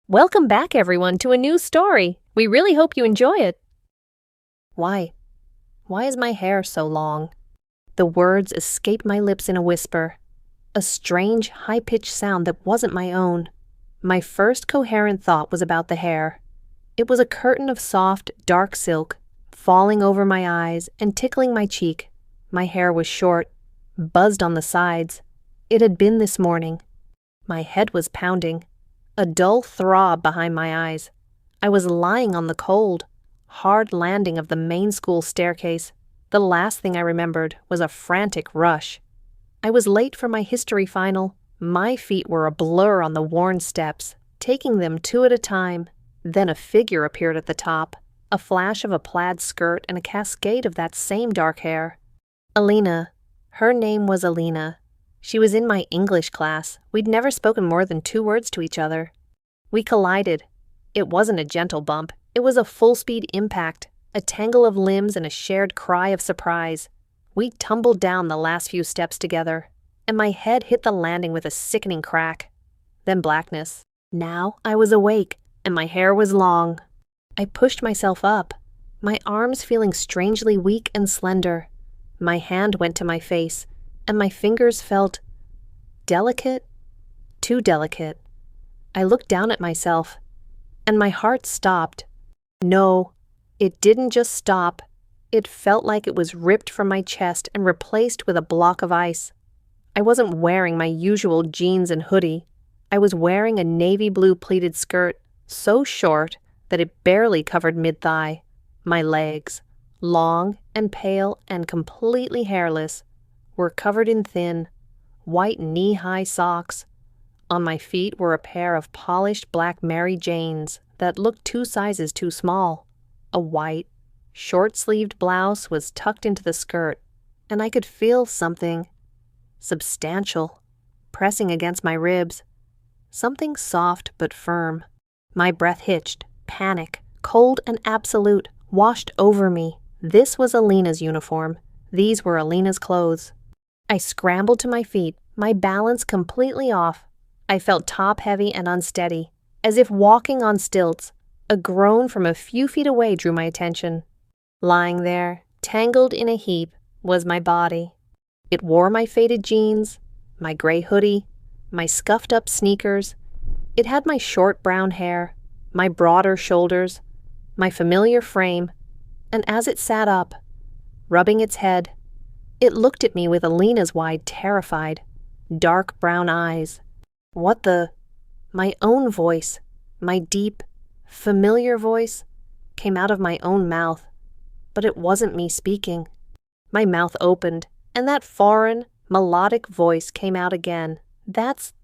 Welcome back, everyone, to a new story. We really hope you enjoy it. Why? Why is my hair so long? The words escaped my lips in a whisper. A strange, high-pitched sound that wasn't my own. My first coherent thought was about the hair. It was a curtain of soft, dark silk, falling over my eyes and tickling my cheek. My hair was short, buzzed on the sides. It had been this morning. My head was pounding. A dull throb behind my eyes. I was lying on the cold, hard landing of the main school staircase. The last thing I remembered was a frantic rush. I was late for my history final. My feet were a blur on the worn steps, taking them two at a time. Then a figure appeared at the top, a flash of a plaid skirt and a cascade of that same dark hair. Alina. Her name was Alina. She was in my English class. We'd never spoken more than 2 words to each other. We collided. It wasn't a gentle bump. It was a full-speed impact, a tangle of limbs and a shared cry of surprise. We tumbled down the last few steps together, and my head hit the landing with a sickening crack. Then blackness. Now I was awake, and my hair was long. I pushed myself up, my arms feeling strangely weak and slender. My hand went to my face, and my fingers felt delicate, too delicate. I looked down at myself, and my heart stopped. No, it didn't just stop. It felt like it was ripped from my chest and replaced with a block of ice. I wasn't wearing my usual jeans and hoodie. I was wearing a navy blue pleated skirt, so short that it barely covered mid-thigh. My legs, long and pale and completely hairless, were covered in thin, white knee-high socks. On my feet were a pair of polished black Mary Janes that looked 2 sizes too small. A white, short-sleeved blouse was tucked into the skirt, and I could feel something substantial pressing against my ribs. Something soft but firm. My breath hitched. Panic, cold and absolute, washed over me. This was Alina's uniform. These were Alina's clothes. I scrambled to my feet, my balance completely off. I felt top-heavy and unsteady, as if walking on stilts. A groan from a few feet away drew my attention. Lying there, tangled in a heap, was my body. It wore my faded jeans, my gray hoodie, my scuffed-up sneakers. It had my short brown hair, my broader shoulders, my familiar frame, and as it sat up, rubbing its head, it looked at me with Alina's wide, terrified, dark brown eyes. What the? My own voice, my deep, familiar voice, came out of my own mouth, but it wasn't me speaking. My mouth opened, and that foreign, melodic voice came out again. That's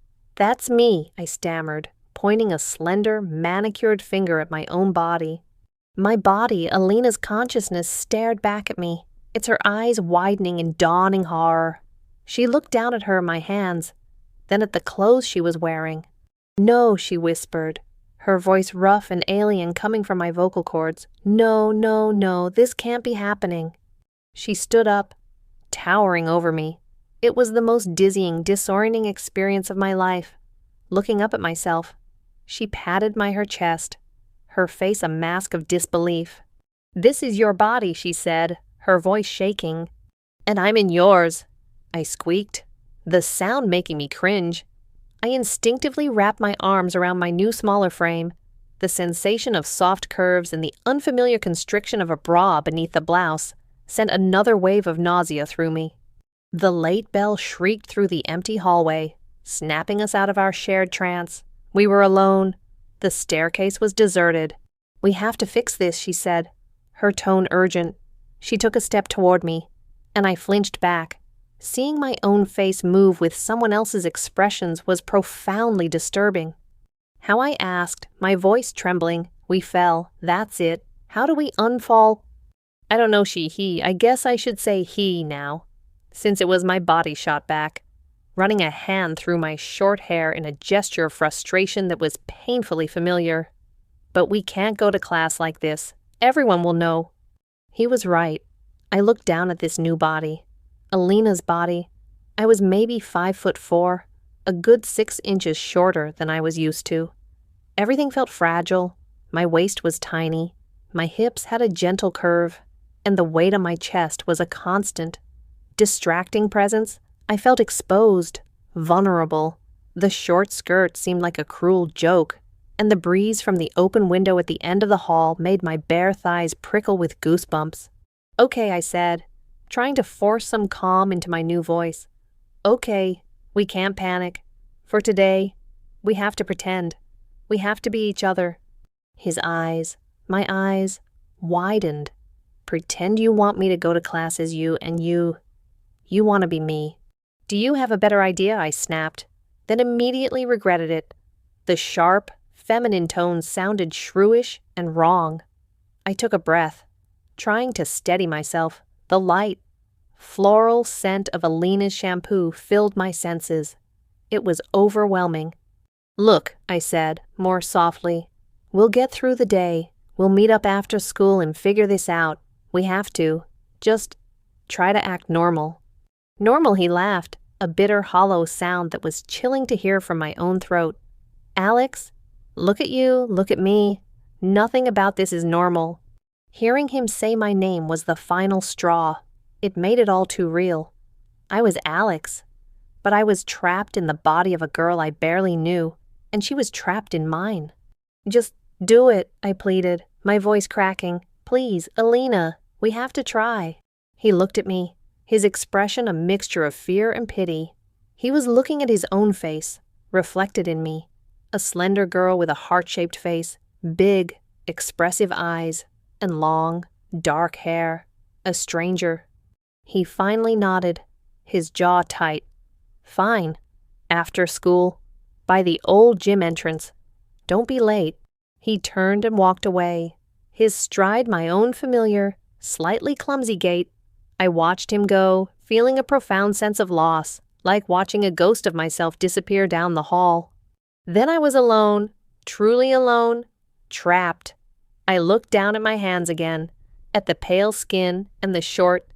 me, I stammered, pointing a slender, manicured finger at my own body. My body, Alina's consciousness, stared back at me, its her eyes widening in dawning horror. She looked down at her, my hands, then at the clothes she was wearing. No, she whispered, her voice rough and alien coming from my vocal cords. No, no, no, this can't be happening. She stood up, towering over me. It was the most dizzying, disorienting experience of my life. Looking up at myself, she patted her chest, her face a mask of disbelief. "This is your body," she said, her voice shaking. "And I'm in yours," I squeaked, the sound making me cringe. I instinctively wrapped my arms around my new smaller frame. The sensation of soft curves and the unfamiliar constriction of a bra beneath the blouse sent another wave of nausea through me. The late bell shrieked through the empty hallway, snapping us out of our shared trance. We were alone. The staircase was deserted. "We have to fix this," she said, her tone urgent. She took a step toward me, and I flinched back. Seeing my own face move with someone else's expressions was profoundly disturbing. How I asked, my voice trembling, "We fell, that's it. How do we unfall?" I don't know he, I guess I should say he now, since it was my body shot back, running a hand through my short hair in a gesture of frustration that was painfully familiar. "But we can't go to class like this. Everyone will know." He was right. I looked down at this new body. Alina's body. I was maybe 5'4", a good 6 inches shorter than I was used to. Everything felt fragile. My waist was tiny. My hips had a gentle curve, and the weight on my chest was a constant, distracting presence. I felt exposed, vulnerable. The short skirt seemed like a cruel joke, and the breeze from the open window at the end of the hall made my bare thighs prickle with goosebumps. "Okay," I said, trying to force some calm into my new voice. "Okay, we can't panic. For today, we have to pretend. We have to be each other." His eyes, my eyes, widened. "Pretend you want me to go to class as you, and you want to be me." "Do you have a better idea?" I snapped, then immediately regretted it. The sharp, feminine tones sounded shrewish and wrong. I took a breath, trying to steady myself. The light, floral scent of Alina's shampoo filled my senses. It was overwhelming. "Look," I said, more softly, "we'll get through the day. We'll meet up after school and figure this out. We have to. Just try to act normal." "Normal," he laughed, a bitter, hollow sound that was chilling to hear from my own throat. "Alex, look at you, look at me. Nothing about this is normal." Hearing him say my name was the final straw. It made it all too real. I was Alex, but I was trapped in the body of a girl I barely knew, and she was trapped in mine. "Just do it," I pleaded, my voice cracking. "Please, Alina, we have to try." He looked at me, his expression a mixture of fear and pity. He was looking at his own face, reflected in me, a slender girl with a heart-shaped face, big, expressive eyes, and long, dark hair, a stranger. He finally nodded, his jaw tight. "Fine. After school. By the old gym entrance. Don't be late." He turned and walked away, his stride my own familiar, slightly clumsy gait. I watched him go, feeling a profound sense of loss, like watching a ghost of myself disappear down the hall. Then I was alone, truly alone, trapped. I looked down at my hands again, at the pale skin and the short,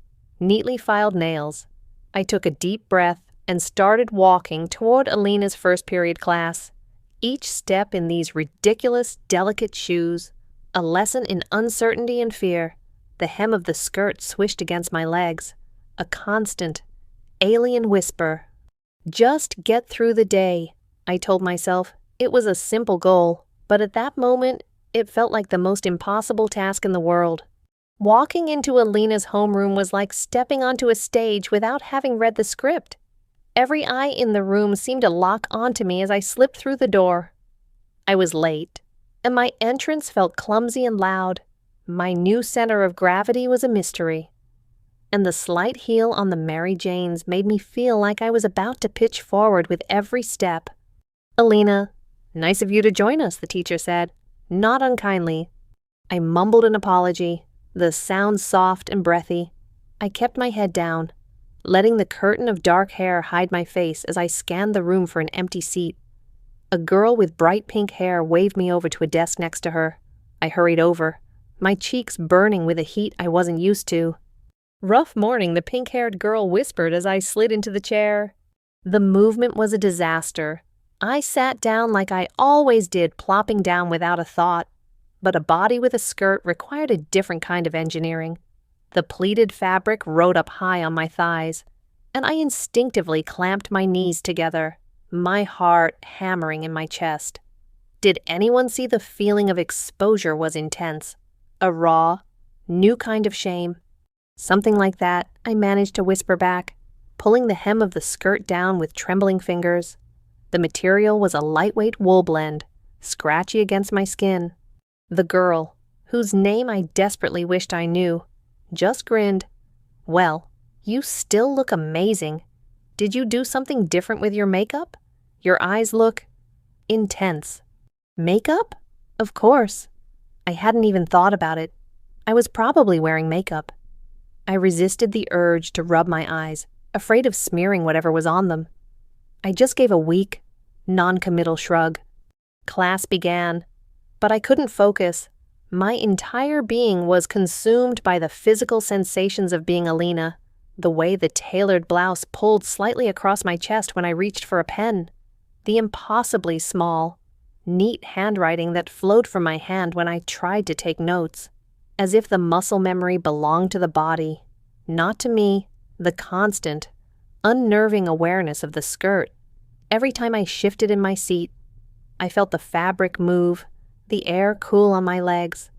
neatly filed nails. I took a deep breath and started walking toward Alina's first period class. Each step in these ridiculous, delicate shoes, a lesson in uncertainty and fear. The hem of the skirt swished against my legs, a constant, alien whisper. Just get through the day, I told myself. It was a simple goal, but at that moment, it felt like the most impossible task in the world. Walking into Alina's homeroom was like stepping onto a stage without having read the script. Every eye in the room seemed to lock onto me as I slipped through the door. I was late, and my entrance felt clumsy and loud. My new center of gravity was a mystery, and the slight heel on the Mary Janes made me feel like I was about to pitch forward with every step. "Alina, nice of you to join us," the teacher said, not unkindly. I mumbled an apology, the sound soft and breathy. I kept my head down, letting the curtain of dark hair hide my face as I scanned the room for an empty seat. A girl with bright pink hair waved me over to a desk next to her. I hurried over, my cheeks burning with a heat I wasn't used to. "Rough morning," the pink-haired girl whispered as I slid into the chair. The movement was a disaster. I sat down like I always did, plopping down without a thought. But a body with a skirt required a different kind of engineering. The pleated fabric rode up high on my thighs, and I instinctively clamped my knees together, my heart hammering in my chest. Did anyone see the feeling of exposure was intense? A raw, new kind of shame. "Something like that," I managed to whisper back, pulling the hem of the skirt down with trembling fingers. The material was a lightweight wool blend, scratchy against my skin. The girl, whose name I desperately wished I knew, just grinned. "Well, you still look amazing. Did you do something different with your makeup? Your eyes look intense." Makeup? Of course. I hadn't even thought about it. I was probably wearing makeup. I resisted the urge to rub my eyes, afraid of smearing whatever was on them. I just gave a weak, non-committal shrug. Class began, but I couldn't focus. My entire being was consumed by the physical sensations of being Alina, the way the tailored blouse pulled slightly across my chest when I reached for a pen, the impossibly small, neat handwriting that flowed from my hand when I tried to take notes, as if the muscle memory belonged to the body, not to me, the constant, unnerving awareness of the skirt. Every time I shifted in my seat, I felt the fabric move, the air cool on my legs.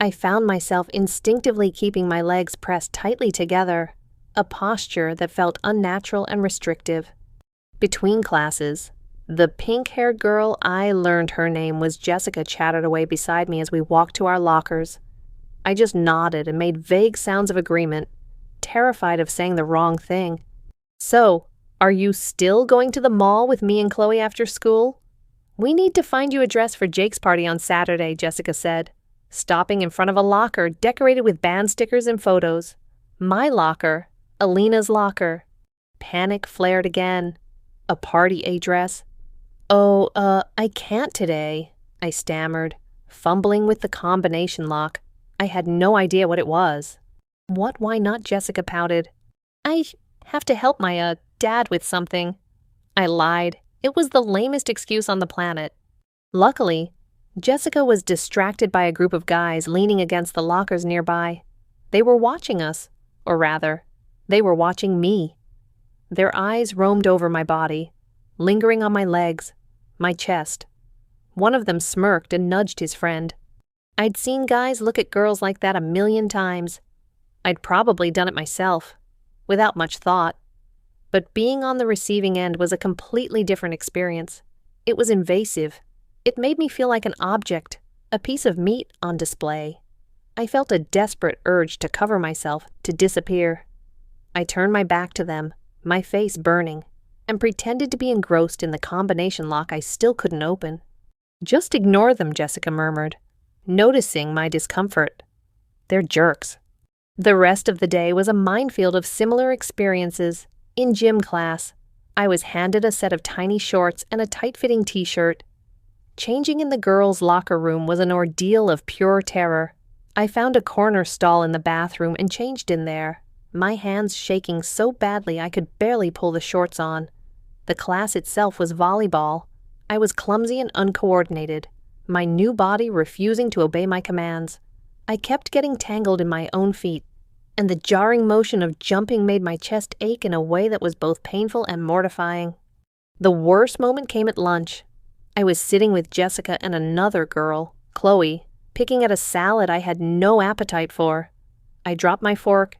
I found myself instinctively keeping my legs pressed tightly together, a posture that felt unnatural and restrictive. Between classes, the pink-haired girl, I learned her name was Jessica, chattered away beside me as we walked to our lockers. I just nodded and made vague sounds of agreement, terrified of saying the wrong thing. "So, are you still going to the mall with me and Chloe after school? We need to find you a dress for Jake's party on Saturday," Jessica said, stopping in front of a locker decorated with band stickers and photos. My locker, Alina's locker. Panic flared again. A party dress. "Oh, I can't today," I stammered, fumbling with the combination lock. I had no idea what it was. "What, why not?" Jessica pouted. "I have to help my, dad with something." I lied. It was the lamest excuse on the planet. Luckily, Jessica was distracted by a group of guys leaning against the lockers nearby. They were watching us, or rather, they were watching me. Their eyes roamed over my body, lingering on my legs, my chest. One of them smirked and nudged his friend. I'd seen guys look at girls like that a million times. I'd probably done it myself, without much thought. But being on the receiving end was a completely different experience. It was invasive. It made me feel like an object, a piece of meat on display. I felt a desperate urge to cover myself, to disappear. I turned my back to them, my face burning, and pretended to be engrossed in the combination lock I still couldn't open. "Just ignore them," Jessica murmured, noticing my discomfort. "They're jerks." The rest of the day was a minefield of similar experiences. In gym class, I was handed a set of tiny shorts and a tight-fitting t-shirt. Changing in the girls' locker room was an ordeal of pure terror. I found a corner stall in the bathroom and changed in there, my hands shaking so badly I could barely pull the shorts on. The class itself was volleyball. I was clumsy and uncoordinated, my new body refusing to obey my commands. I kept getting tangled in my own feet, and the jarring motion of jumping made my chest ache in a way that was both painful and mortifying. The worst moment came at lunch. I was sitting with Jessica and another girl, Chloe, picking at a salad I had no appetite for. I dropped my fork,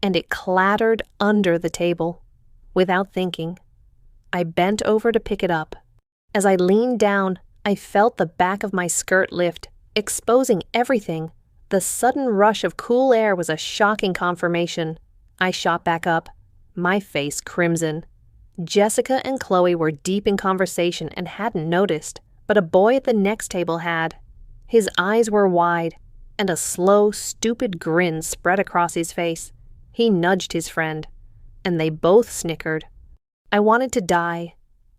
and it clattered under the table. Without thinking, I bent over to pick it up. As I leaned down, I felt the back of my skirt lift, exposing everything. The sudden rush of cool air was a shocking confirmation. I shot back up, my face crimson. Jessica and Chloe were deep in conversation and hadn't noticed, but a boy at the next table had. His eyes were wide, and a slow, stupid grin spread across his face. He nudged his friend, and they both snickered. I wanted to die.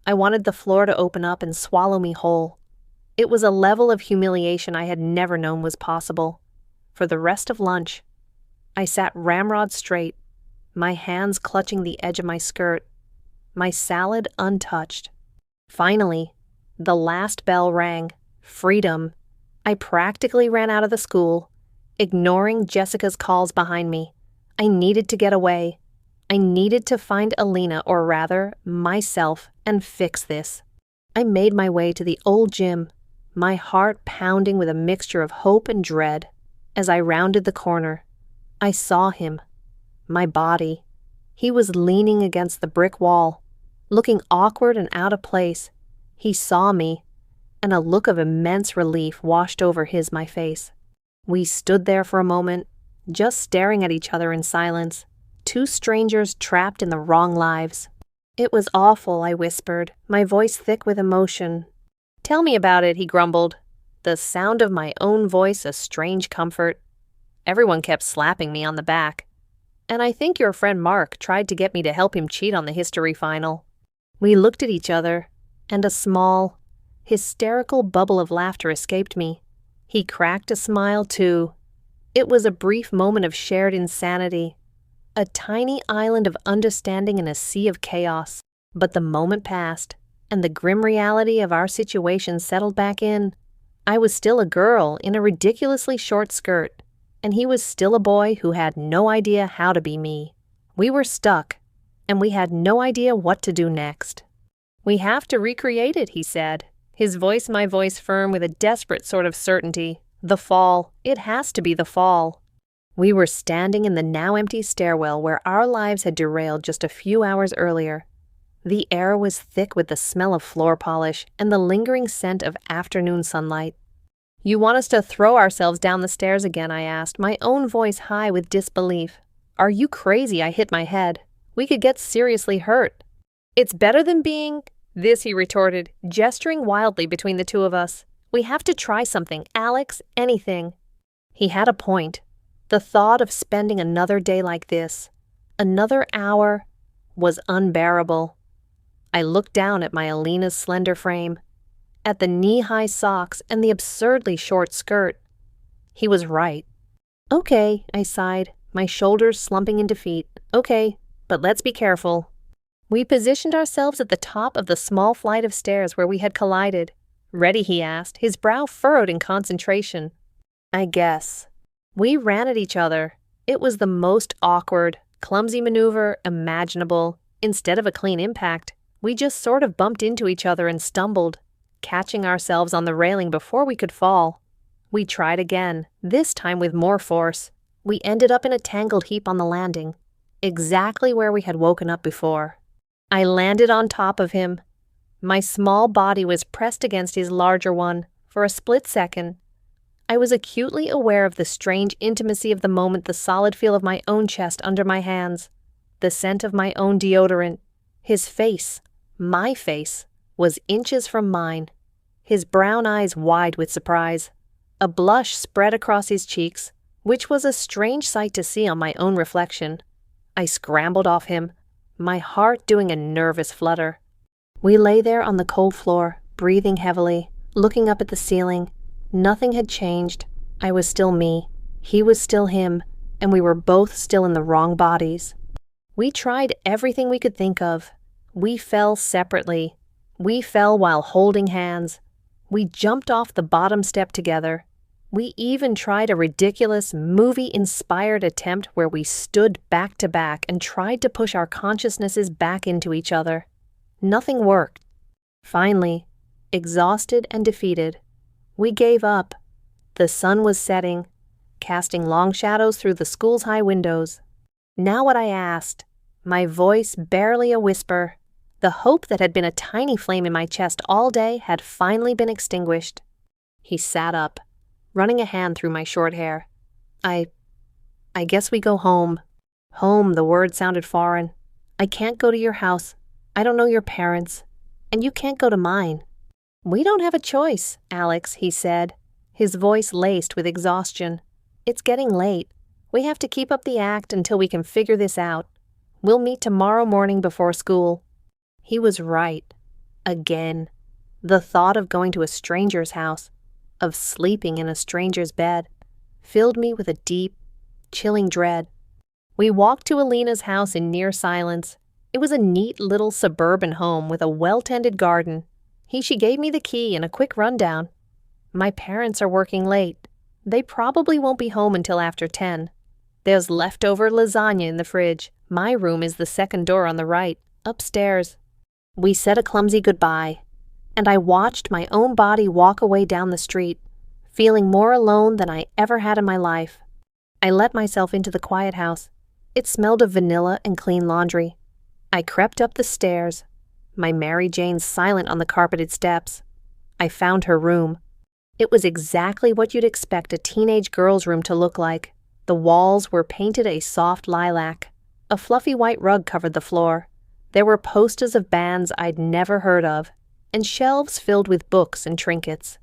I wanted the floor to open up and swallow me whole. It was a level of humiliation I had never known was possible. For the rest of lunch, I sat ramrod straight, my hands clutching the edge of my skirt, my salad untouched. Finally, the last bell rang. Freedom. I practically ran out of the school, ignoring Jessica's calls behind me. I needed to get away. I needed to find Alina, or rather, myself, and fix this. I made my way to the old gym, my heart pounding with a mixture of hope and dread. As I rounded the corner, I saw him, my body. He was leaning against the brick wall, looking awkward and out of place. He saw me, and a look of immense relief washed over my face. We stood there for a moment, just staring at each other in silence, two strangers trapped in the wrong lives. "It was awful," I whispered, my voice thick with emotion. "Tell me about it," he grumbled, the sound of my own voice a strange comfort. Everyone kept slapping me on the back. "And I think your friend Mark tried to get me to help him cheat on the history final." We looked at each other, and a small, hysterical bubble of laughter escaped me. He cracked a smile, too. It was a brief moment of shared insanity, a tiny island of understanding in a sea of chaos. But the moment passed, and the grim reality of our situation settled back in. I was still a girl in a ridiculously short skirt, and he was still a boy who had no idea how to be me. We were stuck, and we had no idea what to do next. "We have to recreate it," he said, his voice my voice firm with a desperate sort of certainty. "The fall. It has to be the fall." We were standing in the now empty stairwell where our lives had derailed just a few hours earlier. The air was thick with the smell of floor polish and the lingering scent of afternoon sunlight. "You want us to throw ourselves down the stairs again?" I asked, my own voice high with disbelief. "Are you crazy?" I hit my head. "We could get seriously hurt." "It's better than being this," he retorted, gesturing wildly between the two of us. "We have to try something, Alex, anything." He had a point. The thought of spending another day like this, another hour, was unbearable. I looked down at my Alina's slender frame, at the knee-high socks and the absurdly short skirt. He was right. "Okay," I sighed, my shoulders slumping in defeat. "Okay, but let's be careful." We positioned ourselves at the top of the small flight of stairs where we had collided. "Ready?" he asked, his brow furrowed in concentration. "I guess." We ran at each other. It was the most awkward, clumsy maneuver imaginable. Instead of a clean impact, we just sort of bumped into each other and stumbled, catching ourselves on the railing before we could fall. We tried again, this time with more force. We ended up in a tangled heap on the landing, exactly where we had woken up before. I landed on top of him. My small body was pressed against his larger one for a split second. I was acutely aware of the strange intimacy of the moment, the solid feel of my own chest under my hands, the scent of my own deodorant. His face, my face, was inches from mine, his brown eyes wide with surprise. A blush spread across his cheeks, which was a strange sight to see on my own reflection. I scrambled off him, my heart doing a nervous flutter. We lay there on the cold floor, breathing heavily, looking up at the ceiling. Nothing had changed. I was still me, he was still him, and we were both still in the wrong bodies. We tried everything we could think of. We fell separately. We fell while holding hands. We jumped off the bottom step together. We even tried a ridiculous, movie-inspired attempt where we stood back to back and tried to push our consciousnesses back into each other. Nothing worked. Finally, exhausted and defeated, we gave up. The sun was setting, casting long shadows through the school's high windows. Now what I asked, my voice barely a whisper, the hope that had been a tiny flame in my chest all day had finally been extinguished. He sat up, running a hand through my short hair. I guess we go home. Home, the word sounded foreign. I can't go to your house. I don't know your parents. And you can't go to mine. We don't have a choice, Alex, he said, his voice laced with exhaustion. It's getting late. We have to keep up the act until we can figure this out. We'll meet tomorrow morning before school. He was right. Again. The thought of going to a stranger's house, of sleeping in a stranger's bed, filled me with a deep, chilling dread. We walked to Alina's house in near silence. It was a neat little suburban home with a well-tended garden. She gave me the key and a quick rundown. My parents are working late. They probably won't be home until after 10. There's leftover lasagna in the fridge. My room is the second door on the right, upstairs. We said a clumsy goodbye, and I watched my own body walk away down the street, feeling more alone than I ever had in my life. I let myself into the quiet house. It smelled of vanilla and clean laundry. I crept up the stairs, my Mary Jane silent on the carpeted steps. I found her room. It was exactly what you'd expect a teenage girl's room to look like. The walls were painted a soft lilac. A fluffy white rug covered the floor. There were posters of bands I'd never heard of, and shelves filled with books and trinkets.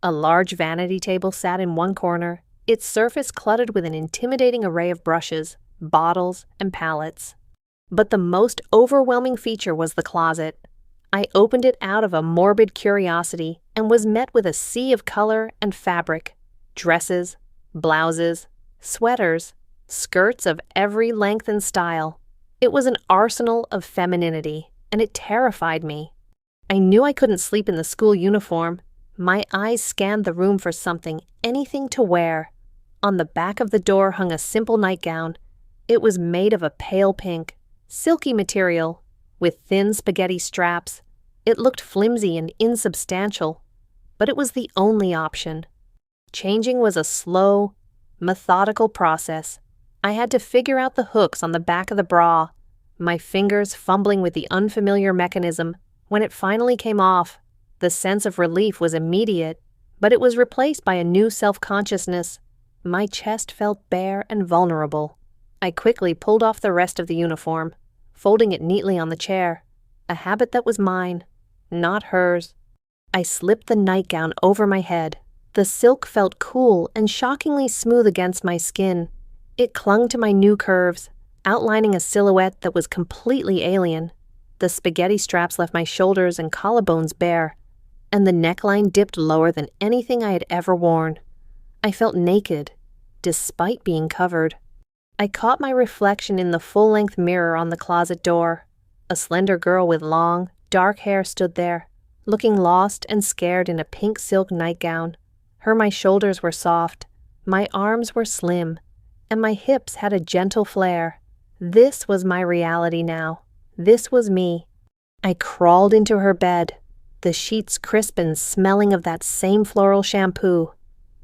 A large vanity table sat in one corner, its surface cluttered with an intimidating array of brushes, bottles, and palettes. But the most overwhelming feature was the closet. I opened it out of a morbid curiosity and was met with a sea of color and fabric. Dresses, blouses, sweaters, skirts of every length and style. It was an arsenal of femininity, and it terrified me. I knew I couldn't sleep in the school uniform. My eyes scanned the room for something, anything to wear. On the back of the door hung a simple nightgown. It was made of a pale pink, silky material, with thin spaghetti straps. It looked flimsy and insubstantial, but it was the only option. Changing was a slow, methodical process. I had to figure out the hooks on the back of the bra, my fingers fumbling with the unfamiliar mechanism. When it finally came off, the sense of relief was immediate, but it was replaced by a new self-consciousness. My chest felt bare and vulnerable. I quickly pulled off the rest of the uniform, folding it neatly on the chair, a habit that was mine, not hers. I slipped the nightgown over my head. The silk felt cool and shockingly smooth against my skin. It clung to my new curves, outlining a silhouette that was completely alien. The spaghetti straps left my shoulders and collarbones bare, and the neckline dipped lower than anything I had ever worn. I felt naked, despite being covered. I caught my reflection in the full-length mirror on the closet door. A slender girl with long, dark hair stood there, looking lost and scared in a pink silk nightgown. My shoulders were soft, my arms were slim, and my hips had a gentle flare. This was my reality now. This was me. I crawled into her bed, the sheets crisp and smelling of that same floral shampoo.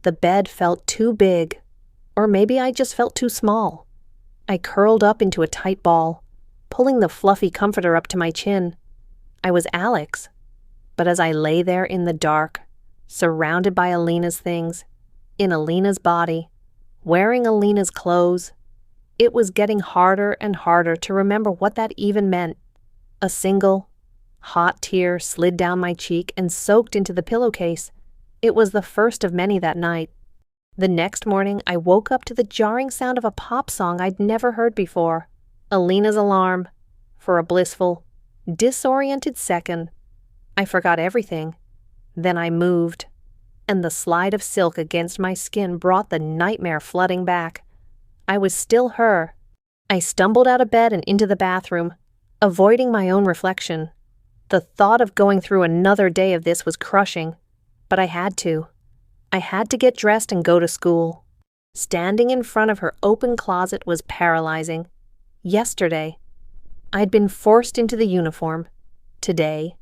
The bed felt too big, or maybe I just felt too small. I curled up into a tight ball, pulling the fluffy comforter up to my chin. I was Alex, but as I lay there in the dark, surrounded by Alina's things, in Alina's body, wearing Alina's clothes, it was getting harder and harder to remember what that even meant. A single, hot tear slid down my cheek and soaked into the pillowcase. It was the first of many that night. The next morning, I woke up to the jarring sound of a pop song I'd never heard before. Alina's alarm. For a blissful, disoriented second, I forgot everything. Then I moved, and the slide of silk against my skin brought the nightmare flooding back. I was still her. I stumbled out of bed and into the bathroom, avoiding my own reflection. The thought of going through another day of this was crushing, but I had to. I had to get dressed and go to school. Standing in front of her open closet was paralyzing. Yesterday, I'd been forced into the uniform. Today,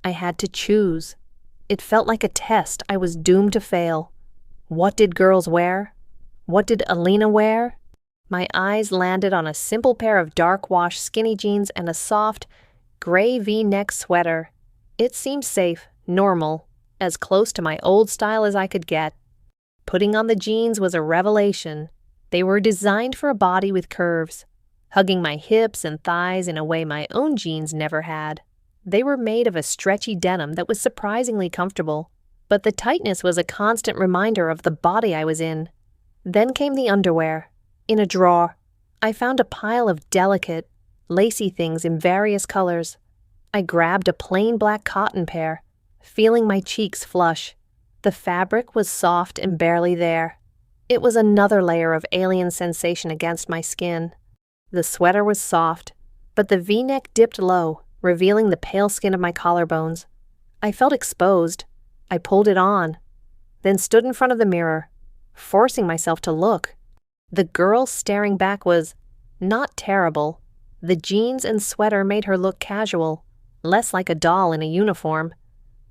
I had to choose. It felt like a test I was doomed to fail. What did girls wear? What did Alina wear? My eyes landed on a simple pair of dark wash skinny jeans and a soft, gray V-neck sweater. It seemed safe, normal, as close to my old style as I could get. Putting on the jeans was a revelation. They were designed for a body with curves, hugging my hips and thighs in a way my own jeans never had. They were made of a stretchy denim that was surprisingly comfortable, but the tightness was a constant reminder of the body I was in. Then came the underwear. In a drawer, I found a pile of delicate, lacy things in various colors. I grabbed a plain black cotton pair, feeling my cheeks flush. The fabric was soft and barely there. It was another layer of alien sensation against my skin. The sweater was soft, but the V-neck dipped low, revealing the pale skin of my collarbones. I felt exposed. I pulled it on, then stood in front of the mirror, forcing myself to look. The girl staring back was not terrible. The jeans and sweater made her look casual, less like a doll in a uniform.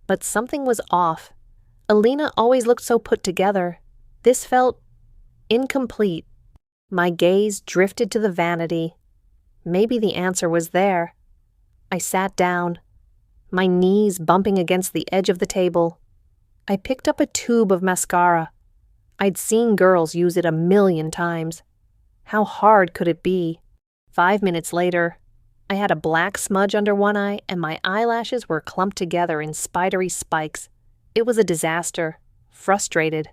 But something was off. Alina always looked so put together. This felt incomplete. My gaze drifted to the vanity. Maybe the answer was there. I sat down, my knees bumping against the edge of the table. I picked up a tube of mascara. I'd seen girls use it 1,000,000 times. How hard could it be? 5 minutes later, I had a black smudge under one eye and my eyelashes were clumped together in spidery spikes. It was a disaster. Frustrated,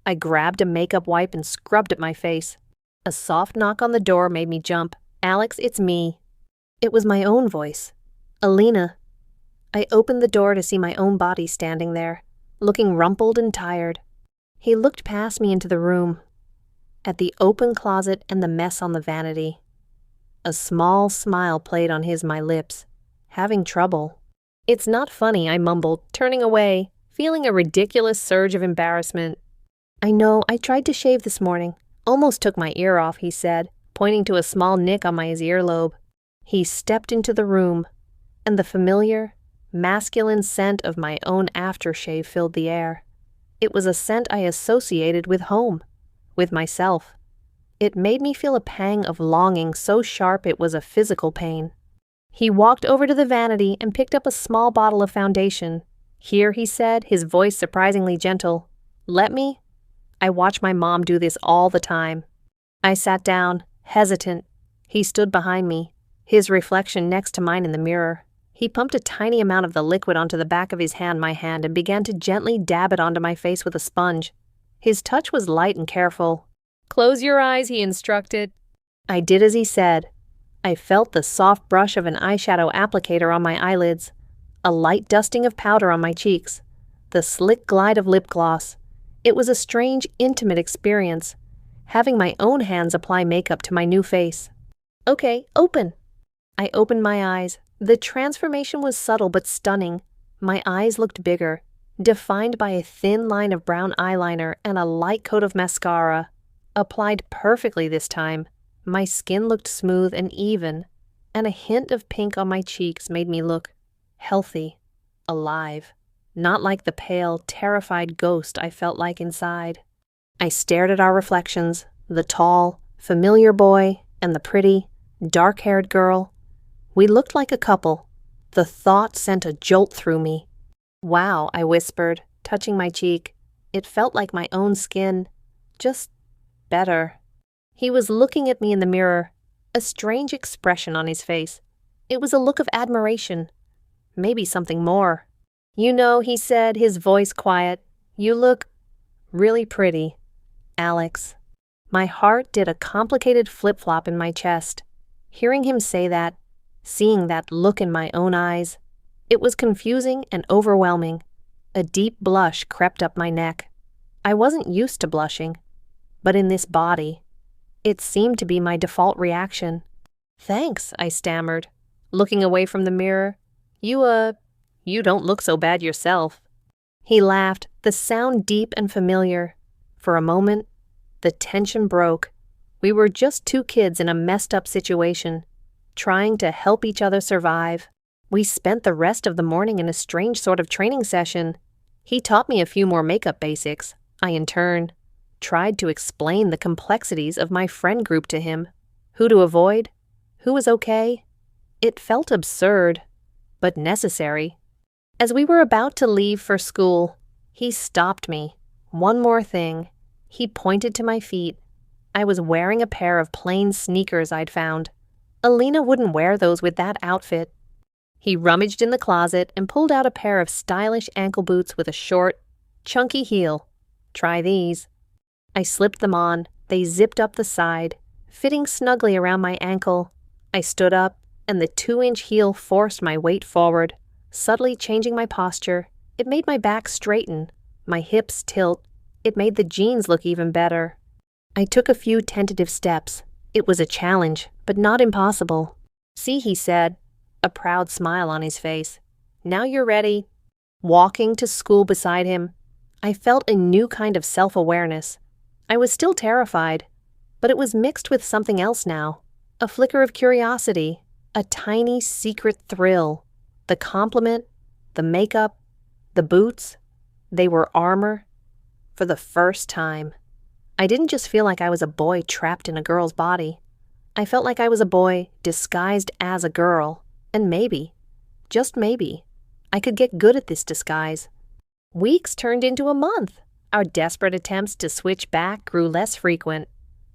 I grabbed a makeup wipe and scrubbed at my face. A soft knock on the door made me jump. "Alex, it's me." It was my own voice. Alina. I opened the door to see my own body standing there, looking rumpled and tired. He looked past me into the room, at the open closet and the mess on the vanity. A small smile played on my lips. Having trouble. It's not funny, I mumbled, turning away, feeling a ridiculous surge of embarrassment. I know, I tried to shave this morning. Almost took my ear off, he said, pointing to a small nick on his earlobe. He stepped into the room, and the familiar, masculine scent of my own aftershave filled the air. It was a scent I associated with home, with myself. It made me feel a pang of longing so sharp it was a physical pain. He walked over to the vanity and picked up a small bottle of foundation. Here, he said, his voice surprisingly gentle. Let me? I watch my mom do this all the time. I sat down, hesitant. He stood behind me, his reflection next to mine in the mirror. He pumped a tiny amount of the liquid onto the back of his hand, my hand, and began to gently dab it onto my face with a sponge. His touch was light and careful. Close your eyes, he instructed. I did as he said. I felt the soft brush of an eyeshadow applicator on my eyelids, a light dusting of powder on my cheeks, the slick glide of lip gloss. It was a strange, intimate experience, having my own hands apply makeup to my new face. Okay, open. I opened my eyes. The transformation was subtle but stunning. My eyes looked bigger, defined by a thin line of brown eyeliner and a light coat of mascara, applied perfectly this time. My skin looked smooth and even, and a hint of pink on my cheeks made me look healthy, alive, not like the pale, terrified ghost I felt like inside. I stared at our reflections, the tall, familiar boy and the pretty, dark-haired girl. We looked like a couple. The thought sent a jolt through me. Wow, I whispered, touching my cheek. It felt like my own skin, just better. He was looking at me in the mirror, a strange expression on his face. It was a look of admiration, maybe something more. You know, he said, his voice quiet, you look really pretty, Alex. My heart did a complicated flip-flop in my chest. Hearing him say that, seeing that look in my own eyes, it was confusing and overwhelming. A deep blush crept up my neck. I wasn't used to blushing, but in this body, it seemed to be my default reaction. Thanks, I stammered, looking away from the mirror. You don't look so bad yourself. He laughed, the sound deep and familiar. For a moment, the tension broke. We were just two kids in a messed up situation, trying to help each other survive. We spent the rest of the morning in a strange sort of training session. He taught me a few more makeup basics. I, in turn, tried to explain the complexities of my friend group to him. Who to avoid? Who was okay? It felt absurd, but necessary. As we were about to leave for school, he stopped me. One more thing. He pointed to my feet. I was wearing a pair of plain sneakers I'd found. Alina wouldn't wear those with that outfit. He rummaged in the closet and pulled out a pair of stylish ankle boots with a short, chunky heel. Try these. I slipped them on. They zipped up the side, fitting snugly around my ankle. I stood up, and the 2-inch heel forced my weight forward, subtly changing my posture. It made my back straighten, my hips tilt. It made the jeans look even better. I took a few tentative steps. It was a challenge, but not impossible. See, he said, a proud smile on his face. Now you're ready. Walking to school beside him, I felt a new kind of self-awareness. I was still terrified, but it was mixed with something else now. A flicker of curiosity, a tiny secret thrill. The compliment, the makeup, the boots, they were armor. For the first time, I didn't just feel like I was a boy trapped in a girl's body. I felt like I was a boy disguised as a girl, and maybe, just maybe, I could get good at this disguise. Weeks turned into a month. Our desperate attempts to switch back grew less frequent,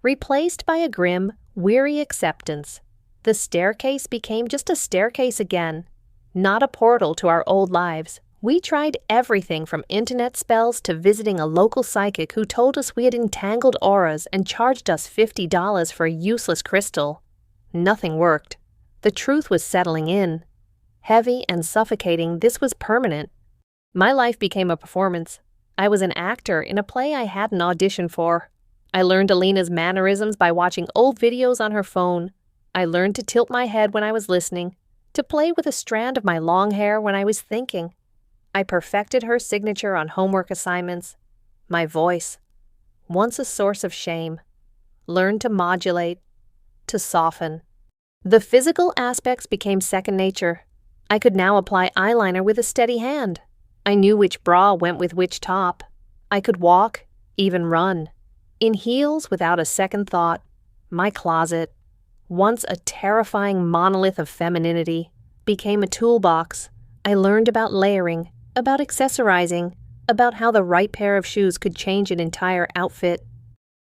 replaced by a grim, weary acceptance. The staircase became just a staircase again, not a portal to our old lives. We tried everything from internet spells to visiting a local psychic who told us we had entangled auras and charged us $50 for a useless crystal. Nothing worked. The truth was settling in. Heavy and suffocating, this was permanent. My life became a performance. I was an actor in a play I hadn't auditioned for. I learned Alina's mannerisms by watching old videos on her phone. I learned to tilt my head when I was listening, to play with a strand of my long hair when I was thinking. I perfected her signature on homework assignments. My voice, once a source of shame, learned to modulate, to soften. The physical aspects became second nature. I could now apply eyeliner with a steady hand. I knew which bra went with which top. I could walk, even run, in heels without a second thought. My closet, once a terrifying monolith of femininity, became a toolbox. I learned about layering, about accessorizing, about how the right pair of shoes could change an entire outfit.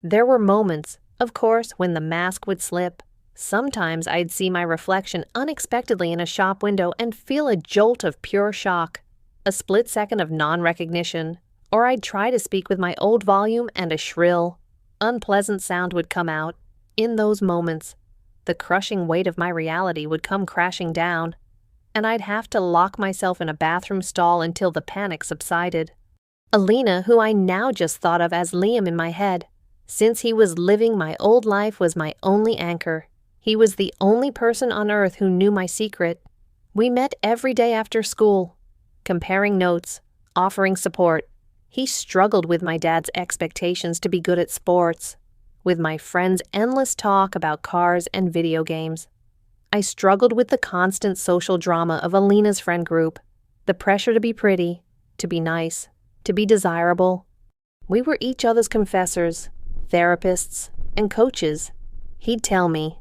There were moments, of course, when the mask would slip. Sometimes I'd see my reflection unexpectedly in a shop window and feel a jolt of pure shock, a split second of non-recognition, or I'd try to speak with my old volume and a shrill, unpleasant sound would come out. In those moments, the crushing weight of my reality would come crashing down, and I'd have to lock myself in a bathroom stall until the panic subsided. Alina, who I now just thought of as Liam in my head, since he was living my old life, was my only anchor. He was the only person on earth who knew my secret. We met every day after school, comparing notes, offering support. He struggled with my dad's expectations to be good at sports, with my friends' endless talk about cars and video games. I struggled with the constant social drama of Alina's friend group, the pressure to be pretty, to be nice, to be desirable. We were each other's confessors, therapists, and coaches. He'd tell me,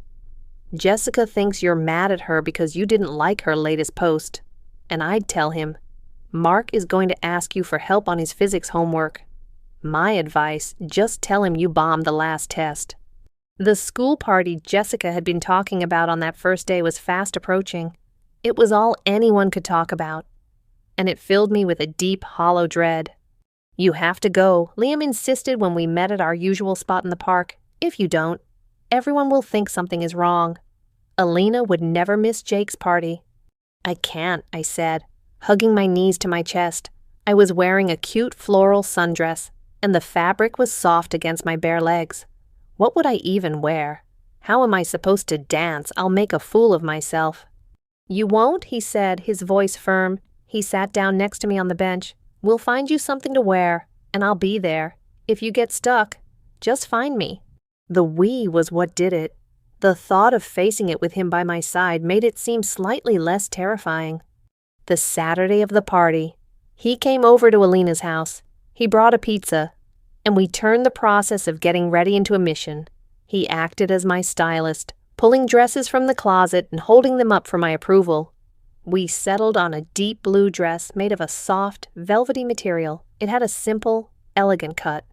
"Jessica thinks you're mad at her because you didn't like her latest post." And I'd tell him, "Mark is going to ask you for help on his physics homework." My advice, just tell him you bombed the last test. The school party Jessica had been talking about on that first day was fast approaching. It was all anyone could talk about, and it filled me with a deep, hollow dread. "You have to go," Liam insisted when we met at our usual spot in the park. "If you don't, everyone will think something is wrong." Alina would never miss Jake's party. "I can't," I said, hugging my knees to my chest. I was wearing a cute floral sundress, and the fabric was soft against my bare legs. What would I even wear? How am I supposed to dance? I'll make a fool of myself. "You won't?" he said, his voice firm. He sat down next to me on the bench. "We'll find you something to wear, and I'll be there. If you get stuck, just find me." The we was what did it. The thought of facing it with him by my side made it seem slightly less terrifying. The Saturday of the party, he came over to Alina's house. He brought a pizza, and we turned the process of getting ready into a mission. He acted as my stylist, pulling dresses from the closet and holding them up for my approval. We settled on a deep blue dress made of a soft, velvety material. It had a simple, elegant cut,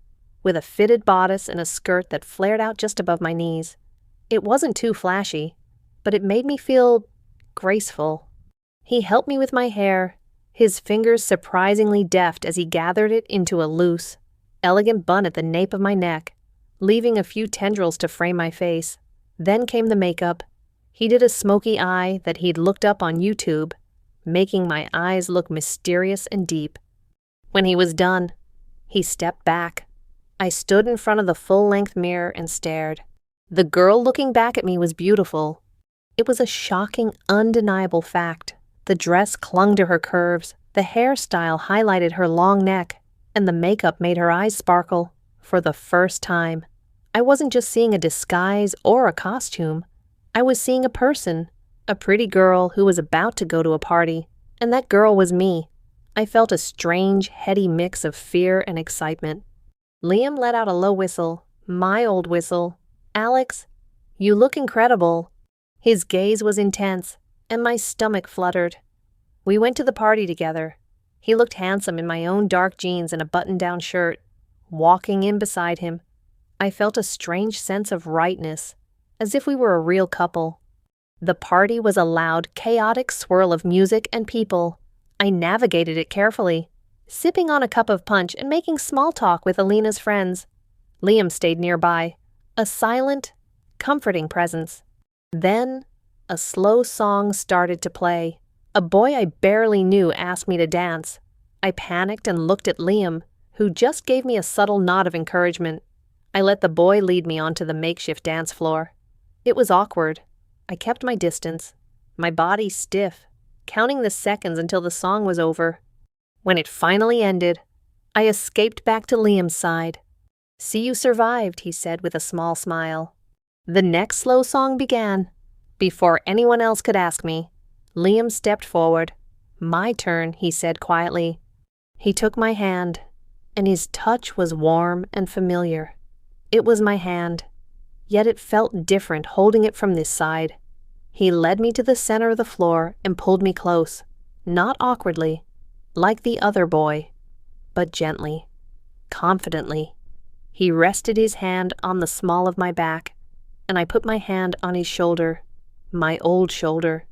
with a fitted bodice and a skirt that flared out just above my knees. It wasn't too flashy, but it made me feel graceful. He helped me with my hair, his fingers surprisingly deft as he gathered it into a loose, elegant bun at the nape of my neck, leaving a few tendrils to frame my face. Then came the makeup. He did a smoky eye that he'd looked up on YouTube, making my eyes look mysterious and deep. When he was done, he stepped back. I stood in front of the full-length mirror and stared. The girl looking back at me was beautiful. It was a shocking, undeniable fact. The dress clung to her curves, the hairstyle highlighted her long neck, and the makeup made her eyes sparkle. For the first time, I wasn't just seeing a disguise or a costume. I was seeing a person, a pretty girl who was about to go to a party, and that girl was me. I felt a strange, heady mix of fear and excitement. Liam let out a low whistle, my old whistle. "Alex, you look incredible." His gaze was intense, and my stomach fluttered. We went to the party together. He looked handsome in my own dark jeans and a button-down shirt. Walking in beside him, I felt a strange sense of rightness, as if we were a real couple. The party was a loud, chaotic swirl of music and people. I navigated it carefully, sipping on a cup of punch and making small talk with Alina's friends. Liam stayed nearby, a silent, comforting presence. Then, a slow song started to play. A boy I barely knew asked me to dance. I panicked and looked at Liam, who just gave me a subtle nod of encouragement. I let the boy lead me onto the makeshift dance floor. It was awkward. I kept my distance, my body stiff, counting the seconds until the song was over. When it finally ended, I escaped back to Liam's side. "See, you survived," he said with a small smile. The next slow song began. Before anyone else could ask me, Liam stepped forward. "My turn," he said quietly. He took my hand, and his touch was warm and familiar. It was my hand, yet it felt different holding it from this side. He led me to the center of the floor and pulled me close, not awkwardly, like the other boy, but gently, confidently. He rested his hand on the small of my back, and I put my hand on his shoulder, my old shoulder.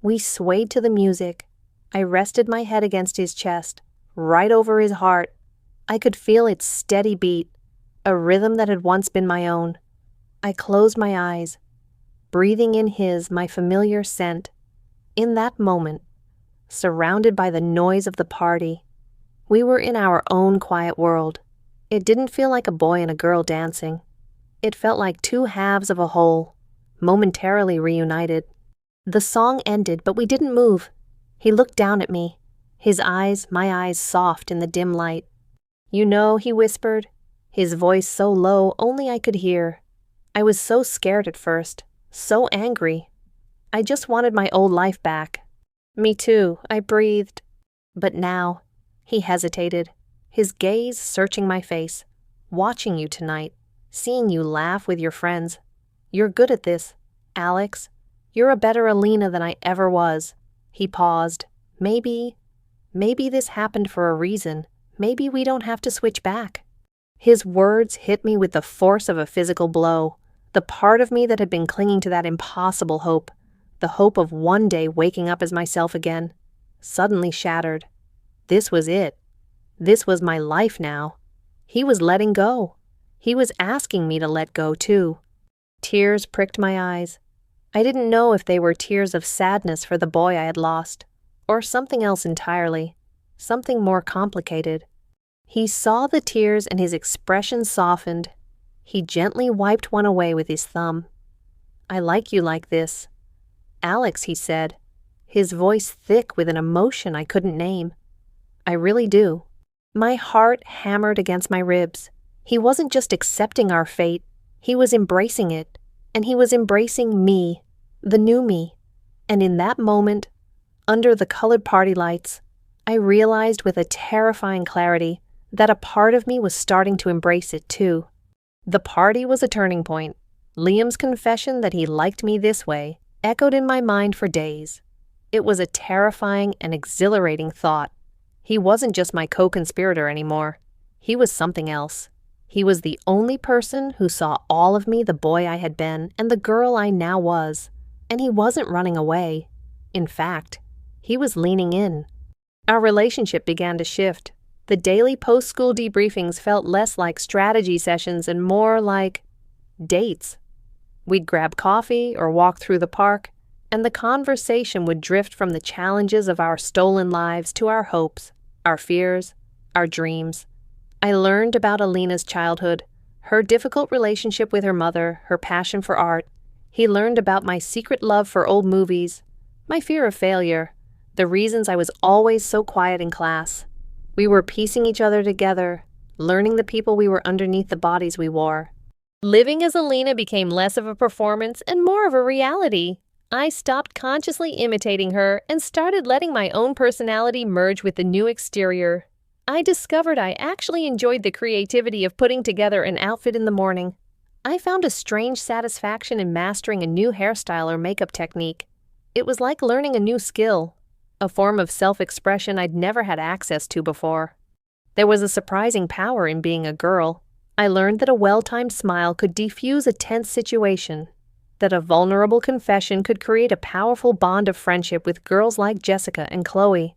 We swayed to the music. I rested my head against his chest, right over his heart. I could feel its steady beat, a rhythm that had once been my own. I closed my eyes, breathing in his, my familiar scent. In that moment, surrounded by the noise of the party, we were in our own quiet world. It didn't feel like a boy and a girl dancing. It felt like two halves of a whole, momentarily reunited. The song ended, but we didn't move. He looked down at me, his eyes, my eyes, soft in the dim light. "You know," he whispered, his voice so low only I could hear. I was so scared at first, so angry. I just wanted my old life back. "Me too," I breathed. "But now," he hesitated, his gaze searching my face. "Watching you tonight, seeing you laugh with your friends. You're good at this, Alex. You're a better Alina than I ever was." He paused. Maybe this happened for a reason. Maybe we don't have to switch back." His words hit me with the force of a physical blow. The part of me that had been clinging to that impossible hope, the hope of one day waking up as myself again, suddenly shattered. This was it. This was my life now. He was letting go. He was asking me to let go too. Tears pricked my eyes. I didn't know if they were tears of sadness for the boy I had lost, or something else entirely, something more complicated. He saw the tears and his expression softened. He gently wiped one away with his thumb. "I like you like this, Alex," he said, his voice thick with an emotion I couldn't name. "I really do." My heart hammered against my ribs. He wasn't just accepting our fate, he was embracing it, and he was embracing me, the new me. And in that moment, under the colored party lights, I realized with a terrifying clarity that a part of me was starting to embrace it too. The party was a turning point. Liam's confession that he liked me this way echoed in my mind for days. It was a terrifying and exhilarating thought. He wasn't just my co-conspirator anymore. He was something else. He was the only person who saw all of me, the boy I had been, and the girl I now was. And he wasn't running away. In fact, he was leaning in. Our relationship began to shift. The daily post-school debriefings felt less like strategy sessions and more like dates. We'd grab coffee or walk through the park, and the conversation would drift from the challenges of our stolen lives to our hopes, our fears, our dreams. I learned about Alina's childhood, her difficult relationship with her mother, her passion for art. He learned about my secret love for old movies, my fear of failure, the reasons I was always so quiet in class. We were piecing each other together, learning the people we were underneath the bodies we wore. Living as Alina became less of a performance and more of a reality. I stopped consciously imitating her and started letting my own personality merge with the new exterior. I discovered I actually enjoyed the creativity of putting together an outfit in the morning. I found a strange satisfaction in mastering a new hairstyle or makeup technique. It was like learning a new skill, a form of self-expression I'd never had access to before. There was a surprising power in being a girl. I learned that a well-timed smile could defuse a tense situation, that a vulnerable confession could create a powerful bond of friendship with girls like Jessica and Chloe.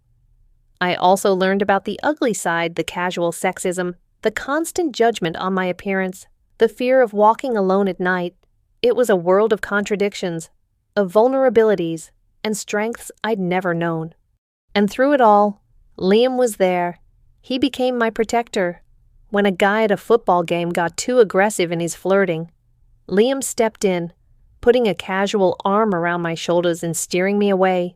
I also learned about the ugly side, the casual sexism, the constant judgment on my appearance, the fear of walking alone at night. It was a world of contradictions, of vulnerabilities, and strengths I'd never known. And through it all, Liam was there. He became my protector. When a guy at a football game got too aggressive in his flirting, Liam stepped in, putting a casual arm around my shoulders and steering me away.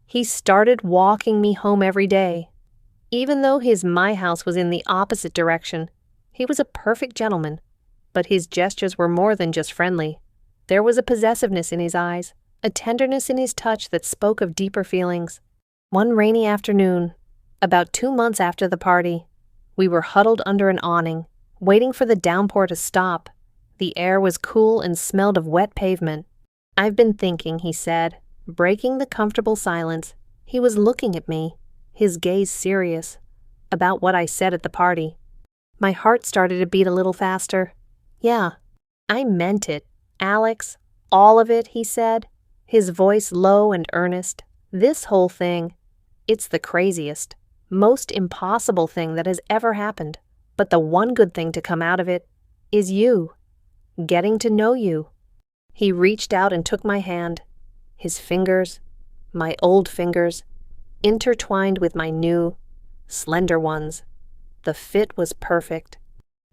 He started walking me home every day. Even though my house was in the opposite direction, he was a perfect gentleman. But his gestures were more than just friendly. There was a possessiveness in his eyes, a tenderness in his touch that spoke of deeper feelings. One rainy afternoon, about 2 months after the party, we were huddled under an awning, waiting for the downpour to stop. The air was cool and smelled of wet pavement. "I've been thinking," he said, breaking the comfortable silence. He was looking at me, his gaze serious, about what I said at the party. My heart started to beat a little faster. "Yeah, I meant it, Alex, all of it," he said, his voice low and earnest. "This whole thing, it's the craziest, most impossible thing that has ever happened. But the one good thing to come out of it is you, getting to know you." He reached out and took my hand. His fingers, my old fingers, intertwined with my new, slender ones. The fit was perfect.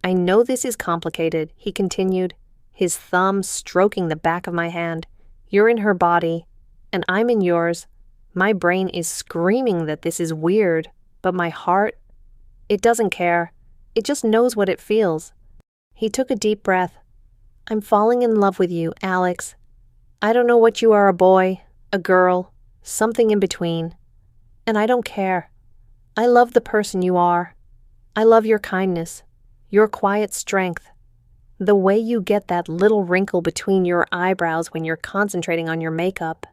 "I know this is complicated," he continued, his thumb stroking the back of my hand. "You're in her body, and I'm in yours. My brain is screaming that this is weird, but my heart, it doesn't care. It just knows what it feels." He took a deep breath. "I'm falling in love with you, Alex. I don't know what you are, a boy, a girl, something in between. And I don't care. I love the person you are. I love your kindness, your quiet strength, the way you get that little wrinkle between your eyebrows when you're concentrating on your makeup."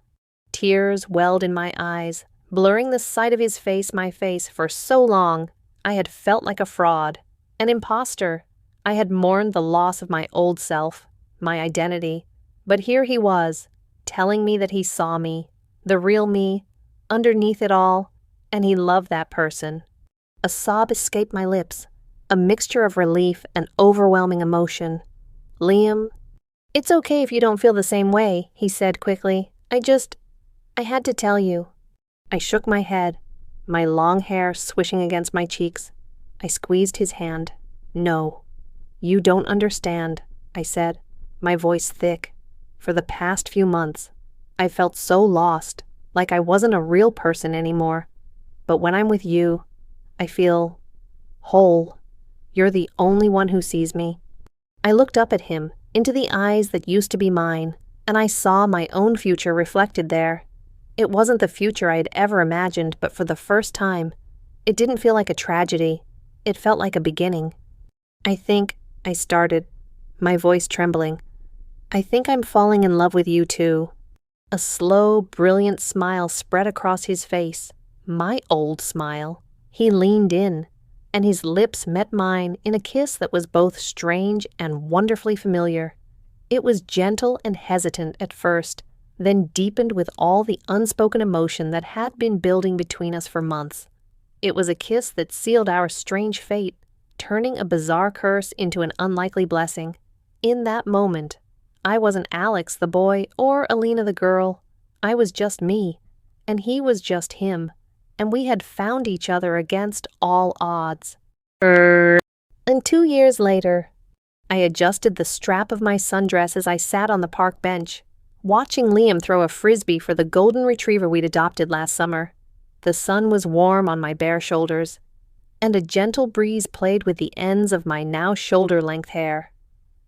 Tears welled in my eyes, blurring the sight of his face, my face. For so long, I had felt like a fraud, an imposter. I had mourned the loss of my old self, my identity. But here he was, telling me that he saw me, the real me, underneath it all, and he loved that person. A sob escaped my lips, a mixture of relief and overwhelming emotion. "Liam, it's okay if you don't feel the same way," he said quickly. I had to tell you." I shook my head, my long hair swishing against my cheeks. I squeezed his hand. "No, you don't understand," I said, my voice thick. For the past few months, I felt so lost, like I wasn't a real person anymore. But when I'm with you, I feel whole. You're the only one who sees me." I looked up at him, into the eyes that used to be mine, and I saw my own future reflected there. It wasn't the future I had ever imagined, but for the first time, it didn't feel like a tragedy. It felt like a beginning. I started, my voice trembling. "I think I'm falling in love with you too." A slow, brilliant smile spread across his face, my old smile. He leaned in, and his lips met mine in a kiss that was both strange and wonderfully familiar. It was gentle and hesitant at first, then deepened with all the unspoken emotion that had been building between us for months. It was a kiss that sealed our strange fate, turning a bizarre curse into an unlikely blessing. In that moment, I wasn't Alex the boy or Alina the girl. I was just me, and he was just him, and we had found each other against all odds. And 2 years later, I adjusted the strap of my sundress as I sat on the park bench, watching Liam throw a frisbee for the golden retriever we'd adopted last summer. The sun was warm on my bare shoulders, and a gentle breeze played with the ends of my now shoulder-length hair.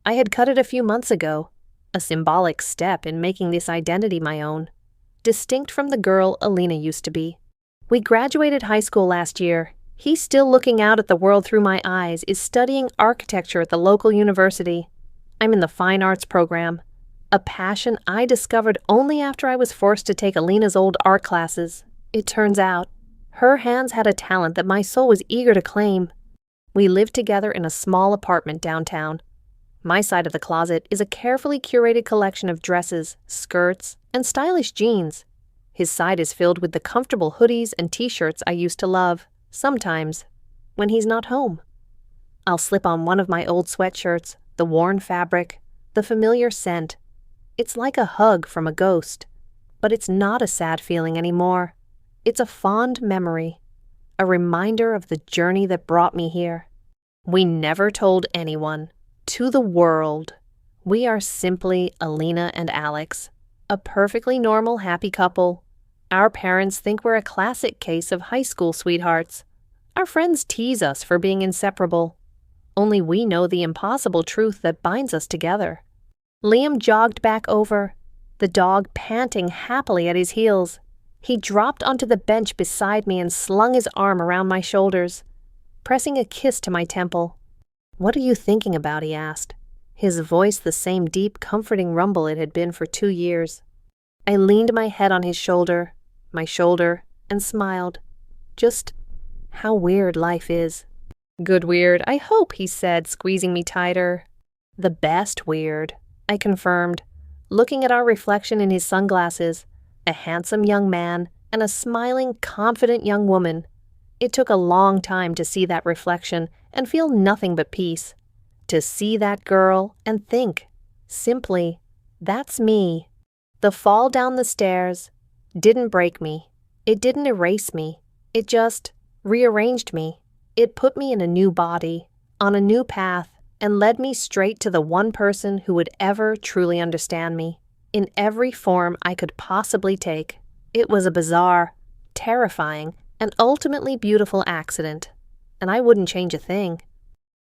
I had cut it a few months ago, a symbolic step in making this identity my own, distinct from the girl Alina used to be. We graduated high school last year. He, still looking out at the world through my eyes, is studying architecture at the local university. I'm in the fine arts program, a passion I discovered only after I was forced to take Alina's old art classes. It turns out, her hands had a talent that my soul was eager to claim. We lived together in a small apartment downtown. My side of the closet is a carefully curated collection of dresses, skirts, and stylish jeans. His side is filled with the comfortable hoodies and t-shirts I used to love, sometimes, when he's not home. I'll slip on one of my old sweatshirts, the worn fabric, the familiar scent. It's like a hug from a ghost, but it's not a sad feeling anymore. It's a fond memory, a reminder of the journey that brought me here. We never told anyone, to the world, We are simply Alina and Alex, a perfectly normal, happy couple. Our parents think we're a classic case of high school sweethearts. Our friends tease us for being inseparable. Only we know the impossible truth that binds us together. Liam jogged back over, the dog panting happily at his heels. He dropped onto the bench beside me and slung his arm around my shoulders, pressing a kiss to my temple. "What are you thinking about?" he asked, his voice the same deep, comforting rumble it had been for 2 years. I leaned my head on his shoulder, and smiled. Just how weird life is. "Good weird, I hope," he said, squeezing me tighter. "The best weird," I confirmed, looking at our reflection in his sunglasses, a handsome young man and a smiling, confident young woman. It took a long time to see that reflection and feel nothing but peace. To see that girl and think, simply, that's me. The fall down the stairs didn't break me. It didn't erase me. It just rearranged me. It put me in a new body, on a new path, and led me straight to the one person who would ever truly understand me, in every form I could possibly take. It was a bizarre, terrifying, and ultimately beautiful accident, and I wouldn't change a thing.